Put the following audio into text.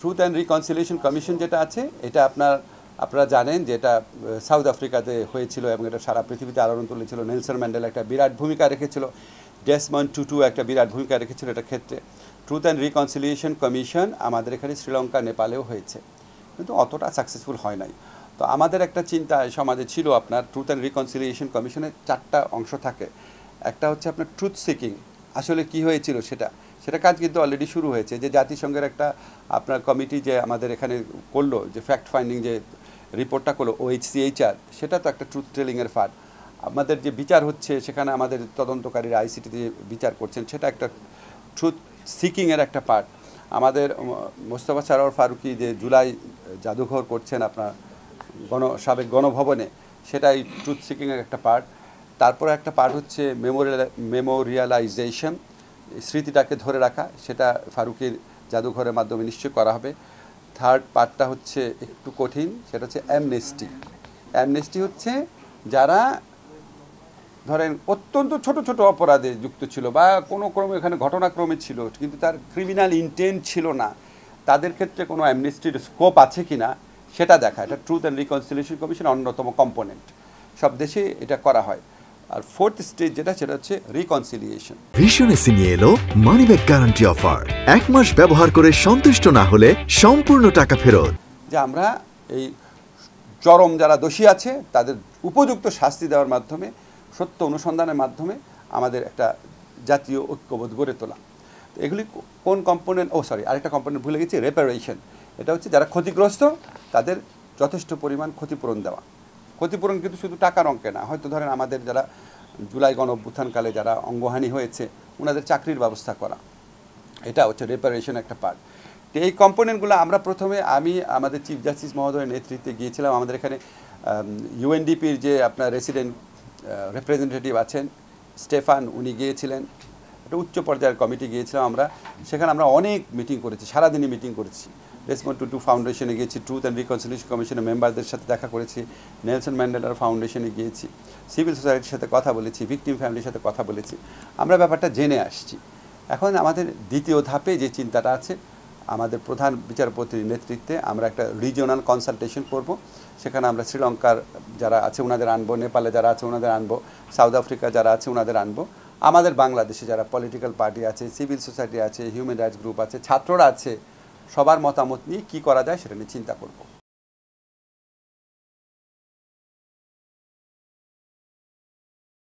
Truth and reconciliation commission যেটা আছে এটা আপনারা জানেন যে এটা সাউথ আফ্রিকাতে হয়েছিল এবং এটা সারা পৃথিবীতে আলোড়ন তুলেছিল। নেলসন ম্যান্ডেলা একটা বিরাট ভূমিকা রেখেছিল, ডেসমন্ড টুটু একটা বিরাট ভূমিকা রেখেছিল এটার ক্ষেত্রে। ট্রুথ অ্যান্ড রিকনসিলিয়েশন কমিশন আমাদের এখানে শ্রীলঙ্কা, নেপালেও হয়েছে, কিন্তু অতটা সাকসেসফুল হয় নাই। তো আমাদের একটা চিন্তা সমাজে ছিল, আপনার ট্রুথ অ্যান্ড রিকনসিলিয়েশন কমিশনের 4টা অংশ থাকে। একটা হচ্ছে আপনার ট্রুথ সিকিং, আসলে কি হয়েছিল সেটা কাজ কিন্তু অলরেডি শুরু হয়েছে। যে জাতিসংঘের একটা আপনার কমিটি যে আমাদের এখানে করলো, যে ফ্যাক্ট ফাইন্ডিং যে রিপোর্টটা করলো OHCHR, সেটা তো একটা ট্রুথ টেলিংয়ের পার্ট। আমাদের যে বিচার হচ্ছে সেখানে আমাদের তদন্তকারীরা ICT দিয়ে বিচার করছেন, সেটা একটা ট্রুথ সিকিংয়ের একটা পার্ট। আমাদের মোস্তফা সরোয়ার ফারুকী যে জুলাই জাদুঘর করছেন আপনার সাবেক গণভবনে, সেটাই ট্রুথ সিকিংয়ের একটা পার্ট। তারপরে একটা পার্ট হচ্ছে মেমোরিয়ালাইজেশন, স্মৃতিটাকে ধরে রাখা, সেটা ফারুকীর জাদুঘরের মাধ্যমে নিশ্চয় করা হবে। থার্ড পার্টটা হচ্ছে একটু কঠিন, সেটা হচ্ছে অ্যামনেস্টি। অ্যামনেস্টি হচ্ছে যারা ধরেন অত্যন্ত ছোট ছোট অপরাধে যুক্ত ছিল বা কোনো ক্রমে এখানে ঘটনাক্রমে ছিল কিন্তু তার ক্রিমিনাল ইন্টেন্ট ছিল না, তাদের ক্ষেত্রে কোনো অ্যামনেস্টির স্কোপ আছে কি না সেটা দেখা। এটা ট্রুথ অ্যান্ড রিকনসিলিয়েশন কমিশন অন্যতম কম্পোনেন্ট, সব দেশে এটা করা হয়। আর ফোর্থ স্টেজ সেটা হচ্ছে রিকনসিলিয়েশন। ভীষণ এসে নিয়ে এলো মানিব্যাক গ্যারান্টি অফার। 1 মাস ব্যবহার করে সন্তুষ্ট না হলে সম্পূর্ণ টাকা ফেরত। যে আমরা এই চরম যারা দোষী আছে তাদের উপযুক্ত শাস্তি দেওয়ার মাধ্যমে, সত্য অনুসন্ধানের মাধ্যমে আমাদের একটা জাতীয় ঐক্যবোধ গড়ে তোলা। তো এগুলি কোন কম্পোনেন্ট, আরেকটা কম্পোনেন্ট ভুলে গেছি, রেপারেশন। এটা হচ্ছে যারা ক্ষতিগ্রস্ত তাদের যথেষ্ট পরিমাণ ক্ষতিপূরণ দেওয়া। ক্ষতিপূরণ কিন্তু শুধু টাকার অঙ্কে না, হয়তো ধরেন আমাদের যারা জুলাই গণ অভ্যুত্থানকালে যারা অঙ্গহানি হয়েছে ওনাদের চাকরির ব্যবস্থা করা, এটা হচ্ছে রেপারেশন একটা পার্ট। তো এই কম্পোনেন্টগুলো আমরা প্রথমে আমাদের চিফ জাস্টিস মহোদয়ের নেতৃত্বে গিয়েছিলাম। আমাদের এখানে UNDPর যে আপনার রেসিডেন্ট রিপ্রেজেন্টেটিভ আছেন স্টেফান, উনি গিয়েছিলেন। একটা উচ্চ পর্যায়ের কমিটি গিয়েছিলাম আমরা, সেখানে আমরা অনেক মিটিং করেছি, সারাদিনই মিটিং করেছি। ডেসমন্ড টুটু ফাউন্ডেশনে গিয়েছি, ট্রুথ অ্যান্ড রিকনসিলিয়েশন কমিশনের মেম্বারদের সাথে দেখা করেছি, নেলসন ম্যান্ডেলার ফাউন্ডেশনে গিয়েছি, সিভিল সোসাইটির সাথে কথা বলেছি, ভিকটিম ফ্যামিলির সাথে কথা বলেছি, আমরা ব্যাপারটা জেনে আসছি। এখন আমাদের দ্বিতীয় ধাপে যে চিন্তাটা আছে, আমাদের প্রধান বিচারপতির নেতৃত্বে আমরা একটা রিজিওনাল কনসালটেশন করব। সেখানে আমরা শ্রীলঙ্কার যারা আছে ওনাদের আনবো, নেপালে যারা আছে ওনাদের আনবো, সাউথ আফ্রিকা যারা আছে ওনাদের আনবো, আমাদের বাংলাদেশে যারা পলিটিক্যাল পার্টি আছে, সিভিল সোসাইটি আছে, হিউম্যান রাইটস গ্রুপ আছে, ছাত্ররা আছে, সবার মতামত নিয়ে কী করা যায় সেটা নিয়ে চিন্তা করব।